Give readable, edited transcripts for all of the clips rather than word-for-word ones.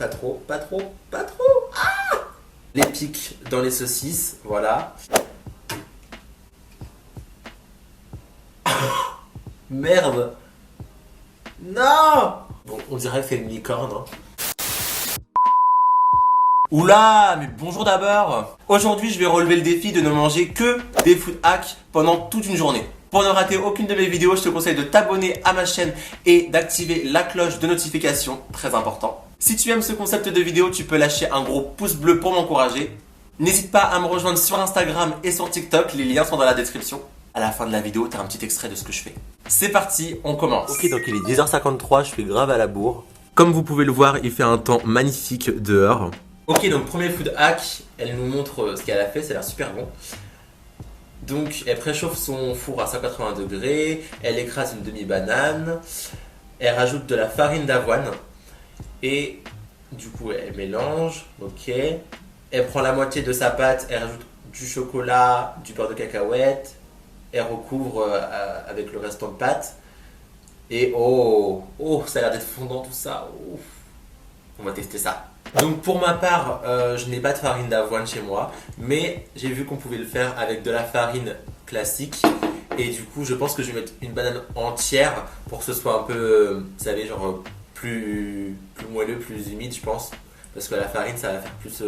Pas trop, pas trop, pas trop. Ah, les pics dans les saucisses, voilà. Merde. Non. Bon, on dirait que c'est une licorne. Hein. Oula, mais bonjour d'abord. Aujourd'hui, je vais relever le défi de ne manger que des food hacks pendant toute une journée. Pour ne rater aucune de mes vidéos, je te conseille de t'abonner à ma chaîne et d'activer la cloche de notification, très important. Si tu aimes ce concept de vidéo, tu peux lâcher un gros pouce bleu pour m'encourager. N'hésite pas à me rejoindre sur Instagram et sur TikTok, les liens sont dans la description. À la fin de la vidéo, tu as un petit extrait de ce que je fais. C'est parti, on commence. Ok, donc il est 10h53, je suis grave à la bourre. Comme vous pouvez le voir, il fait un temps magnifique dehors. Ok, donc premier food hack, elle nous montre ce qu'elle a fait, ça a l'air super bon. Donc elle préchauffe son four à 180 degrés, elle écrase une demi-banane, elle rajoute de la farine d'avoine et du coup elle mélange, ok. Elle prend la moitié de sa pâte, elle rajoute du chocolat, du beurre de cacahuète, elle recouvre avec le restant de pâte et oh, ça a l'air d'être fondant tout ça, oh. On va tester ça. Donc pour ma part, je n'ai pas de farine d'avoine chez moi, mais j'ai vu qu'on pouvait le faire avec de la farine classique. Et du coup, je pense que je vais mettre une banane entière pour que ce soit un peu, vous savez, genre plus moelleux, plus humide, je pense. Parce que la farine, ça va faire plus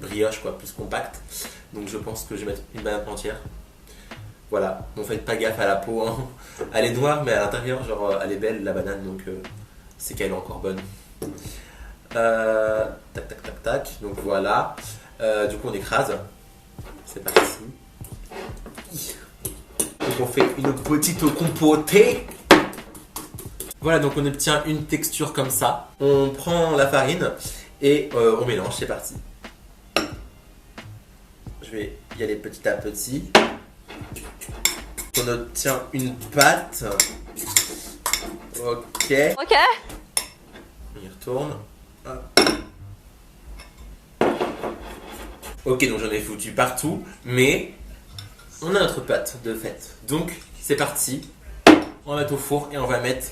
brioche, quoi, plus compact. Donc je pense que je vais mettre une banane entière. Voilà, bon, faites pas gaffe à la peau, hein. Elle est noire, mais à l'intérieur, genre, elle est belle, la banane, donc c'est qu'elle est encore bonne. Tac tac tac tac, donc voilà. Du coup on écrase. C'est parti. Donc on fait une petite compotée. Voilà, donc on obtient une texture comme ça. On prend la farine et on mélange, c'est parti. Je vais y aller petit à petit. On obtient une pâte. Ok. Ok. On y retourne. Ok, donc j'en ai foutu partout, mais on a notre pâte de fait. Donc c'est parti, on va mettre au four et on va mettre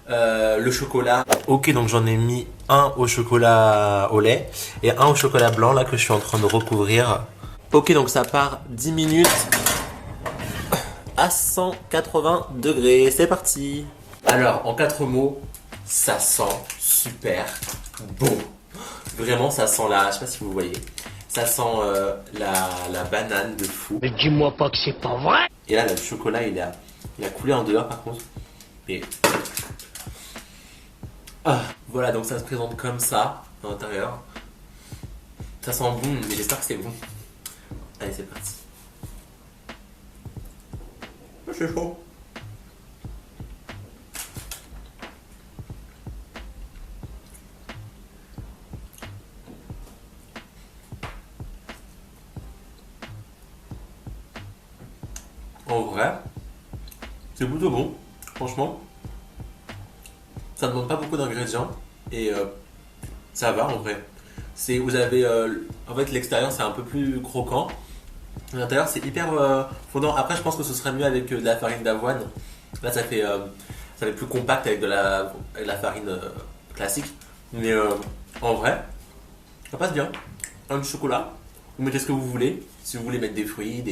le chocolat. Ok, donc j'en ai mis un au chocolat au lait et un au chocolat blanc là que je suis en train de recouvrir. Ok, donc ça part 10 minutes à 180 degrés, c'est parti. Alors en 4 mots, ça sent super bon. Vraiment, ça sent la, je sais pas si vous voyez, ça sent la banane de fou. Mais dis-moi pas que c'est pas vrai. Et là, le chocolat, il a coulé en dehors par contre. Mais voilà, donc ça se présente comme ça à l'intérieur. Ça sent bon, mais j'espère que c'est bon. Allez, c'est parti. C'est chaud. En vrai, c'est plutôt bon, franchement. Ça ne demande pas beaucoup d'ingrédients et ça va en vrai. Vous avez, en fait l'extérieur c'est un peu plus croquant. L'intérieur c'est hyper fondant. Après je pense que ce serait mieux avec de la farine d'avoine. Là ça fait plus compact avec de la farine classique. Mais en vrai, ça passe bien. Du chocolat, vous mettez ce que vous voulez. Si vous voulez mettre des fruits,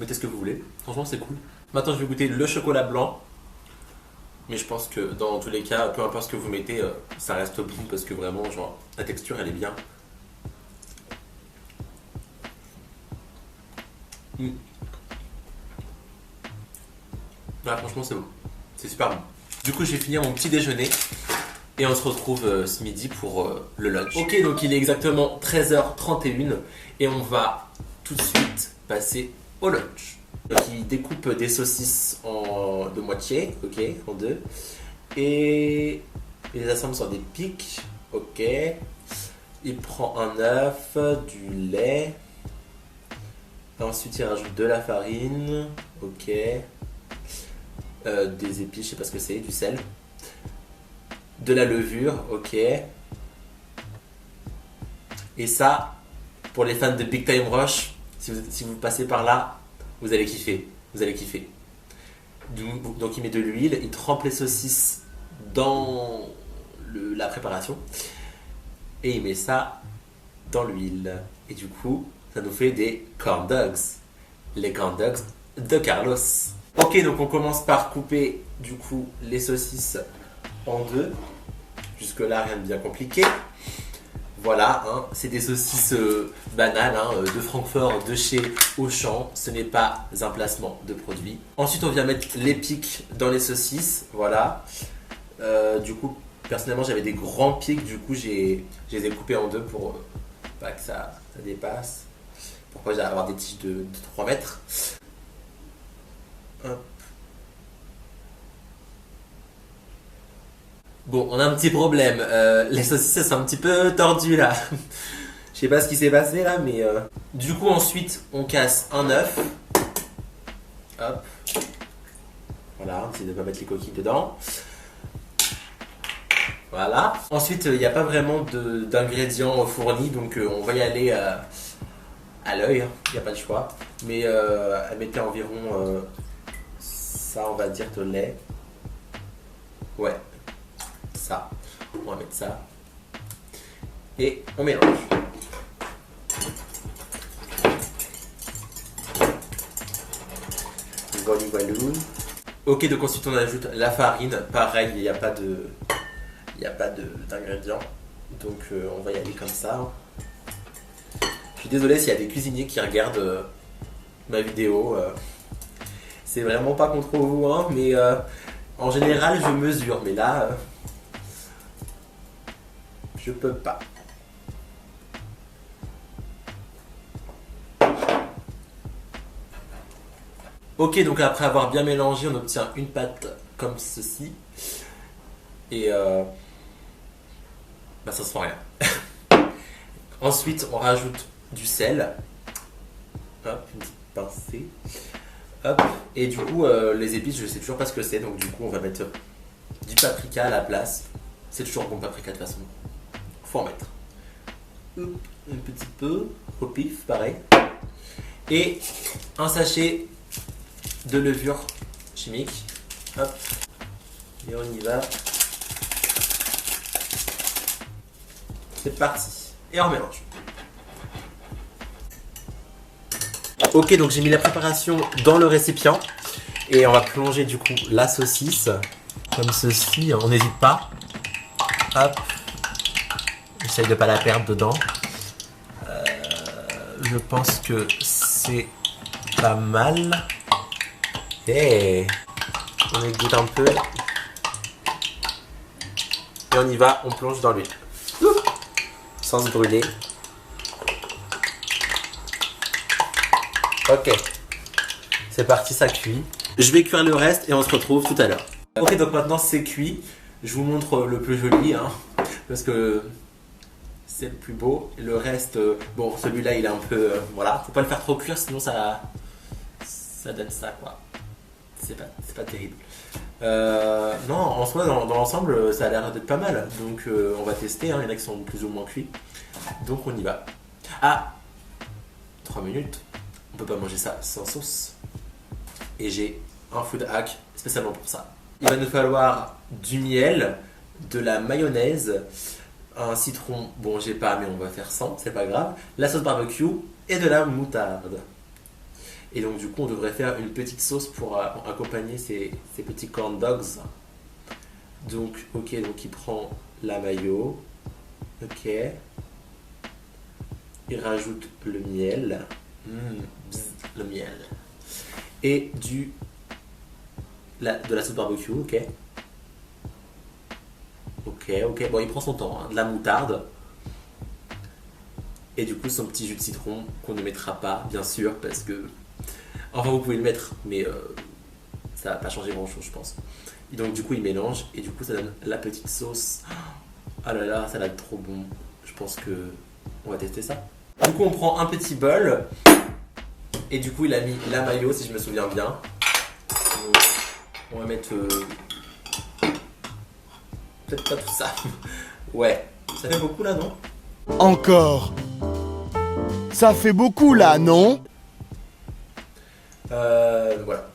mettez ce que vous voulez. Franchement, c'est cool. Maintenant, je vais goûter le chocolat blanc. Mais je pense que dans tous les cas, peu importe ce que vous mettez, ça reste bon parce que vraiment, genre, la texture, elle est bien. Ah, franchement, c'est bon. C'est super bon. Du coup, je vais finir mon petit déjeuner. Et on se retrouve ce midi pour le lunch. Ok, donc il est exactement 13h31. Et on va tout de suite passer au lunch. Donc il découpe des saucisses de moitié, ok, en deux. Et il les assemble sur des pics, ok. Il prend un œuf, du lait. Ensuite il rajoute de la farine, ok. Des épices, je sais pas ce que c'est, du sel. De la levure, ok. Et ça, pour les fans de Big Time Rush, si vous passez par là, vous allez kiffer. Vous allez kiffer. Donc il met de l'huile, il trempe les saucisses dans la préparation. Et il met ça dans l'huile. Et du coup, ça nous fait des corn dogs. Les corn dogs de Carlos. Ok, donc on commence par couper du coup les saucisses en deux. Jusque là, rien de bien compliqué. Voilà, hein, c'est des saucisses banales hein, de Francfort, de chez Auchan. Ce n'est pas un placement de produit. Ensuite, on vient mettre les pics dans les saucisses. Voilà. Du coup, personnellement, j'avais des grands pics. Du coup, je les ai coupés en deux pour pas que ça dépasse. Pourquoi j'ai avoir des tiges de 3 mètres. Hop. Bon, on a un petit problème. Les saucisses elles sont un petit peu tordues là. Je sais pas ce qui s'est passé là, mais. Du coup, ensuite, on casse un œuf. Hop. Voilà, on essaie de ne pas mettre les coquilles dedans. Voilà. Ensuite, il n'y a pas vraiment d'ingrédients fournis, donc on va y aller à l'œil. Il n'y a pas de choix. Mais mettez environ ça, on va dire de lait. Ouais. Ça, on va mettre ça et on mélange. Voilà, voilà. Ok, donc ensuite on ajoute la farine. Pareil, il n'y a pas d'ingrédients, donc on va y aller comme ça. Je suis désolé s'il y a des cuisiniers qui regardent ma vidéo. C'est vraiment pas contre vous, hein, mais en général je mesure, mais là. Je peux pas. Ok, donc après avoir bien mélangé, on obtient une pâte comme ceci. Et ça se sent rien. Ensuite, on rajoute du sel. Hop, une petite pincée. Hop. Et du coup, les épices, je sais toujours pas ce que c'est. Donc du coup, on va mettre du paprika à la place. C'est toujours bon paprika de toute façon. Faut en mettre un petit peu au pif, pareil, et un sachet de levure chimique. Hop, et on y va. C'est parti, et on mélange. Ok, donc j'ai mis la préparation dans le récipient et on va plonger du coup la saucisse comme ceci. On n'hésite pas. Hop. J'essaye de ne pas la perdre dedans. Je pense que c'est pas mal. Et on égoutte un peu. Et on y va, on plonge dans l'huile. Sans se brûler. Ok. C'est parti, ça cuit. Je vais cuire le reste et on se retrouve tout à l'heure. Ok, donc maintenant c'est cuit. Je vous montre le plus joli, hein, parce que c'est le plus beau. Le reste, bon, celui-là, il est un peu... voilà, faut pas le faire trop cuire, sinon ça donne ça, quoi. C'est pas terrible. Non, en soi, dans l'ensemble, ça a l'air d'être pas mal. Donc, on va tester, hein. Il y en a qui sont plus ou moins cuits. Donc, on y va. Ah, 3 minutes. On peut pas manger ça sans sauce. Et j'ai un food hack spécialement pour ça. Il va nous falloir du miel, de la mayonnaise, un citron, bon j'ai pas mais on va faire sans, c'est pas grave, la sauce barbecue et de la moutarde. Et donc du coup on devrait faire une petite sauce pour accompagner ces petits corn dogs. Donc ok, donc il prend la mayo, ok, il rajoute le miel, le miel, et de la sauce barbecue, ok. Ok, bon il prend son temps, hein. De la moutarde. Et du coup son petit jus de citron qu'on ne mettra pas, bien sûr, parce que... Enfin vous pouvez le mettre, mais ça va pas changer grand chose je pense. Et donc du coup il mélange, et du coup ça donne la petite sauce. Ah là là, ça a l'air trop bon. Je pense que on va tester ça. Du coup on prend un petit bol, et du coup il a mis la mayo si je me souviens bien. Donc, on va mettre... peut-être pas tout ça. Ouais, ça fait beaucoup là, non? Encore. Ça fait beaucoup là, non? Voilà.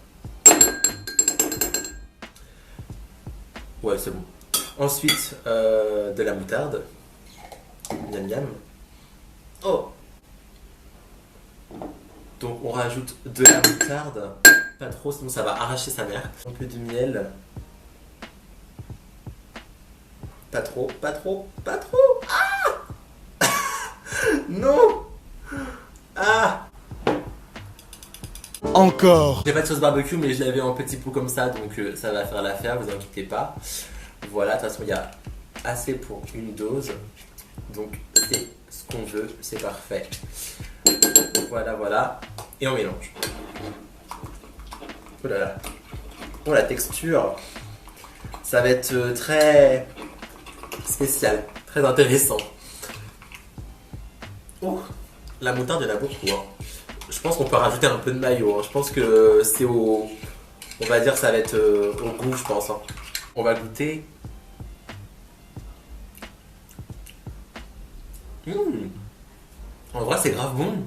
Ouais, c'est bon. Ensuite, de la moutarde. Miam miam. Oh. Donc on rajoute de la moutarde. Pas trop, sinon ça va arracher sa mère. Un peu de miel. Pas trop, pas trop, pas trop. Ah. Non. Ah. Encore. J'ai pas de sauce barbecue, mais je l'avais en petit pot comme ça, donc ça va faire l'affaire, vous inquiétez pas. Voilà, de toute façon il y a assez pour une dose. Donc c'est ce qu'on veut, c'est parfait. Voilà, voilà. Et on mélange. Oh là là. Oh la texture. Ça va être très spécial, très intéressant. Oh, la moutarde il y en a beaucoup. Hein. Je pense qu'on peut rajouter un peu de mayo. Hein. Je pense que c'est au... On va dire ça va être au goût, je pense. Hein. On va goûter. En vrai, c'est grave bon.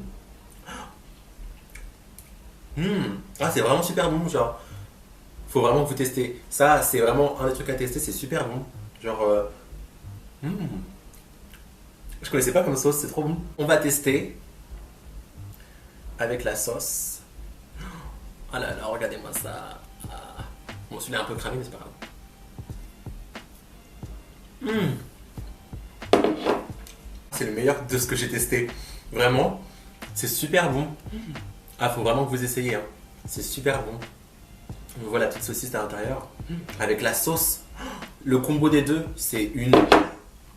Ah, c'est vraiment super bon, genre. Faut vraiment que vous testez. Ça, c'est vraiment un des trucs à tester, c'est super bon. Genre. Je connaissais pas comme sauce, c'est trop bon. On va tester avec la sauce. Ah là là, regardez-moi ça. Ah. Bon, celui-là est un peu cramé, mais c'est pas grave. C'est le meilleur de ce que j'ai testé. Vraiment, c'est super bon. Ah, faut vraiment que vous essayiez. Hein. C'est super bon. On voit la petite saucisse à l'intérieur. Avec la sauce. Le combo des deux, c'est une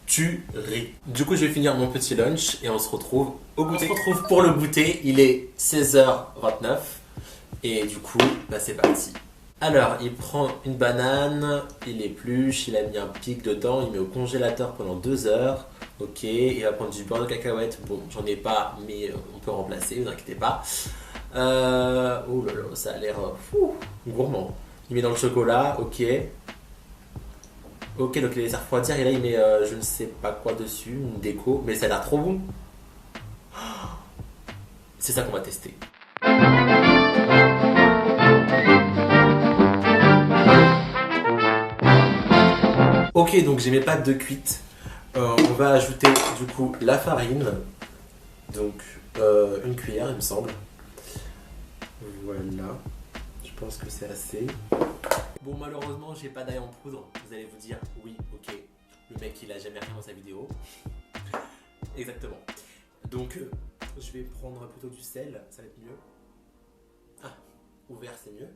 tuerie. Du coup, je vais finir mon petit lunch et on se retrouve au goûter. On se retrouve pour le goûter. Il est 16h29. Et du coup, bah, c'est parti. Alors, il prend une banane, il épluche, il a mis un pic dedans, il met au congélateur pendant 2 heures. Ok, il va prendre du beurre de cacahuète. Bon, j'en ai pas, mais on peut remplacer, vous inquiétez pas. Oh là là, ça a l'air gourmand. Il met dans le chocolat, ok. Ok, donc il les laisse refroidir et là il met je ne sais pas quoi dessus, une déco, mais ça a l'air trop bon. C'est ça qu'on va tester. Ok, donc j'ai mes pâtes de cuite. On va ajouter du coup la farine. Donc une cuillère il me semble. Voilà. Je pense que c'est assez. Bon, malheureusement j'ai pas d'ail en poudre. Vous allez vous dire oui, ok. Le mec il a jamais rien dans sa vidéo. Exactement. Donc je vais prendre plutôt du sel, ça va être mieux. Ah, ouvert c'est mieux.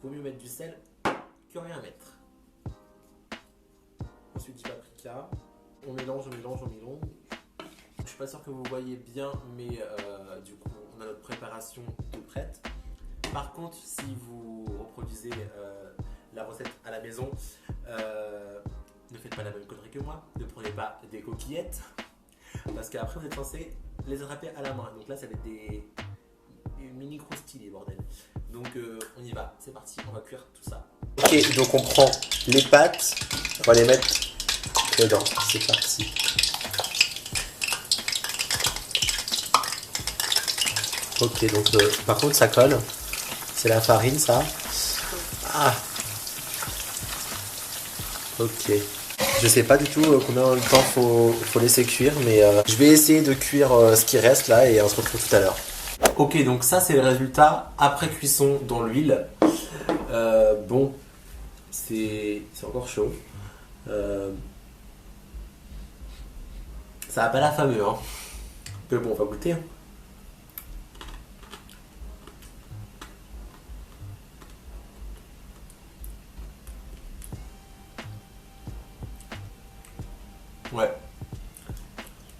Vaut mieux mettre du sel que rien mettre. Ensuite du paprika. On mélange, on mélange, on mélange. Je suis pas sûr que vous voyez bien, mais du coup on a notre préparation de prête. Par contre, si vous reproduisez la recette à la maison, ne faites pas la même connerie que moi. Ne prenez pas des coquillettes, parce qu'après vous êtes censé les attraper à la main. Donc là ça va être des mini croustilles les bordel. Donc on y va, c'est parti, on va cuire tout ça. Ok, donc on prend les pâtes, on va les mettre dedans, c'est parti. Ok, donc par contre ça colle, c'est la farine ça. Ah. Ok. Je sais pas du tout combien de temps faut laisser cuire, mais je vais essayer de cuire ce qui reste là et on se retrouve tout à l'heure. Ok, donc ça c'est le résultat après cuisson dans l'huile. Bon, c'est encore chaud. Ça a pas l'air fameux, hein. Mais bon, on va goûter. Hein. Ouais.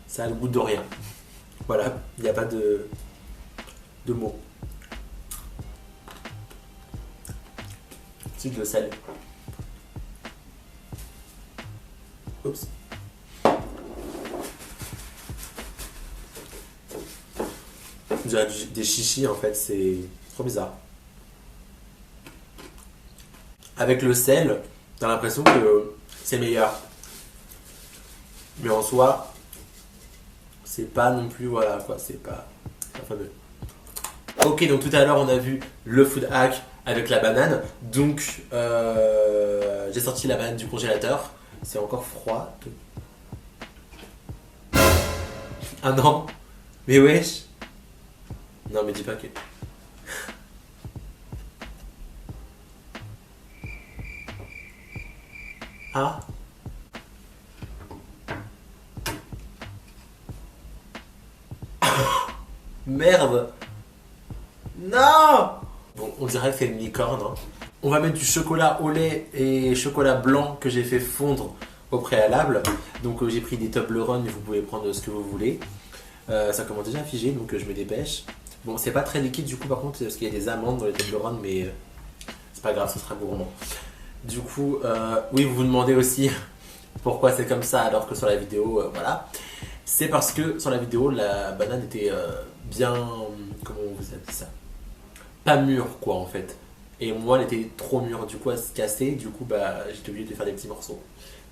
Ça a le goût de rien. Voilà, il n'y a pas de mots. C'est de sel. Oups. On dirait des chichis en fait, c'est trop bizarre. Avec le sel, t'as l'impression que c'est meilleur. Mais en soi, c'est pas non plus, voilà quoi, c'est pas fameux. Ok, donc tout à l'heure on a vu le food hack avec la banane. Donc j'ai sorti la banane du congélateur C'est encore froid. Ah non. Mais wesh. Non mais dis pas que... Ah. Merde. Non. Bon, on dirait que c'est une licorne. Hein. On va mettre du chocolat au lait et chocolat blanc que j'ai fait fondre au préalable. Donc j'ai pris des Toblerone, vous pouvez prendre ce que vous voulez. Ça commence déjà à figer, donc je me dépêche. Bon, c'est pas très liquide du coup par contre, parce qu'il y a des amandes dans les Toblerone, mais c'est pas grave, ce sera gourmand. Du coup, oui, vous vous demandez aussi pourquoi c'est comme ça alors que sur la vidéo, voilà. C'est parce que sur la vidéo, la banane était bien... Comment on vous a dit ça? Pas mûre quoi en fait. Et moi, elle était trop mûre, du coup elle se cassait, du coup bah, j'étais obligé de faire des petits morceaux.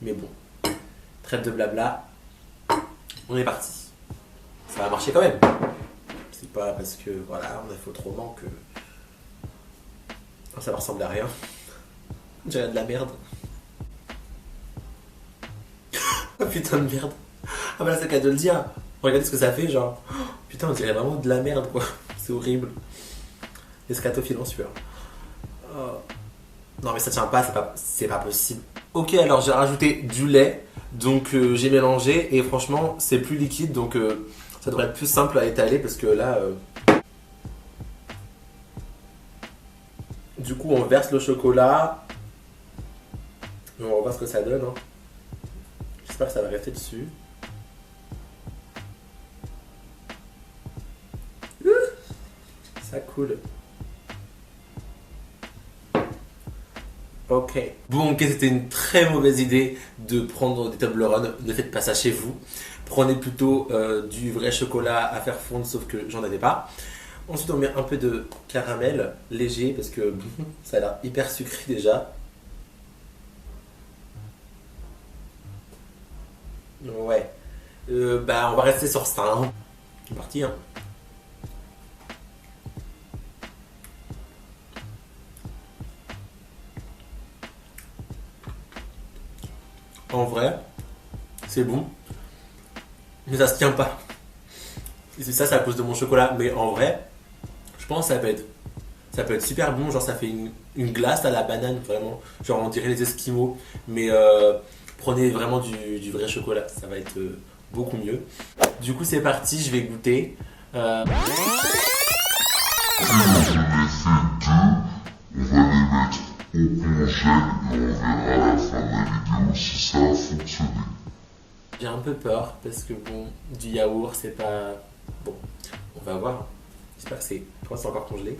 Mais bon, trêve de blabla, on est parti. Ça va marcher quand même. C'est pas parce que voilà, on a fait autrement que... Ça va ressembler à rien. On dirait de la merde. Oh putain de merde. Ah bah là c'est le cas de le dire. Regardez ce que ça fait genre. Putain on dirait vraiment de la merde quoi. C'est horrible. Escatophile en sueur. Oh. Non mais ça tient pas, c'est pas possible. Ok alors j'ai rajouté du lait. Donc j'ai mélangé et franchement c'est plus liquide donc ça devrait être plus simple à étaler parce que là du coup on verse le chocolat. On va voir ce que ça donne. Hein. J'espère que ça va rester dessus. Ça coule. Ok. Bon, ok, c'était une très mauvaise idée de prendre des Toblerone. Ne faites pas ça chez vous. Prenez plutôt du vrai chocolat à faire fondre, sauf que j'en avais pas. Ensuite, on met un peu de caramel léger parce que ça a l'air hyper sucré déjà. Ouais. Bah, on va rester sur ça. Hein. C'est parti. Hein. En vrai, c'est bon. Mais ça se tient pas. Et ça, c'est à cause de mon chocolat. Mais en vrai, je pense que ça peut être super bon. Genre, ça fait une glace à la banane, vraiment. Genre, on dirait les Esquimaux. Mais prenez vraiment du vrai chocolat. Ça va être beaucoup mieux. Du coup, c'est parti. Je vais goûter. On va les mettre au congèle et on verra à la fin de la vidéo si ça a fonctionné. J'ai un peu peur parce que bon, du yaourt c'est pas... Bon, on va voir. J'espère que c'est... Je crois que c'est encore congelé.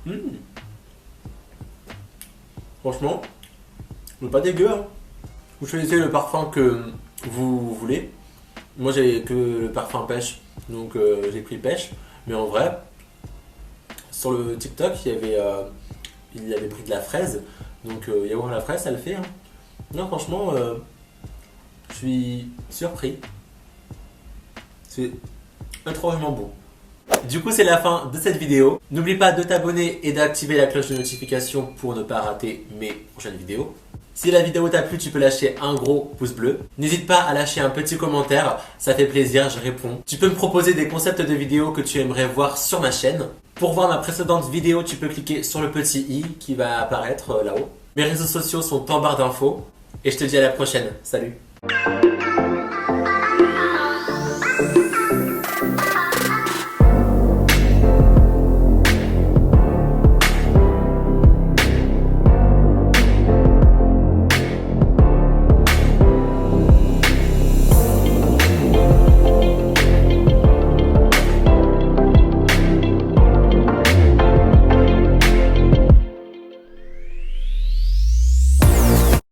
Mmh. Franchement, c'est pas dégueu. Hein. Vous choisissez le parfum que vous voulez. Moi j'ai que le parfum pêche, donc j'ai pris pêche. Mais en vrai, sur le TikTok, il avait pris de la fraise. Donc yaourt à la fraise, ça le fait. Hein. Non, franchement, je suis surpris. C'est étrangement bon. Du coup, c'est la fin de cette vidéo. N'oublie pas de t'abonner et d'activer la cloche de notification pour ne pas rater mes prochaines vidéos. Si la vidéo t'a plu, tu peux lâcher un gros pouce bleu. N'hésite pas à lâcher un petit commentaire, ça fait plaisir, je réponds. Tu peux me proposer des concepts de vidéos que tu aimerais voir sur ma chaîne. Pour voir ma précédente vidéo, tu peux cliquer sur le petit i qui va apparaître là-haut. Mes réseaux sociaux sont en barre d'infos. Et je te dis à la prochaine. Salut!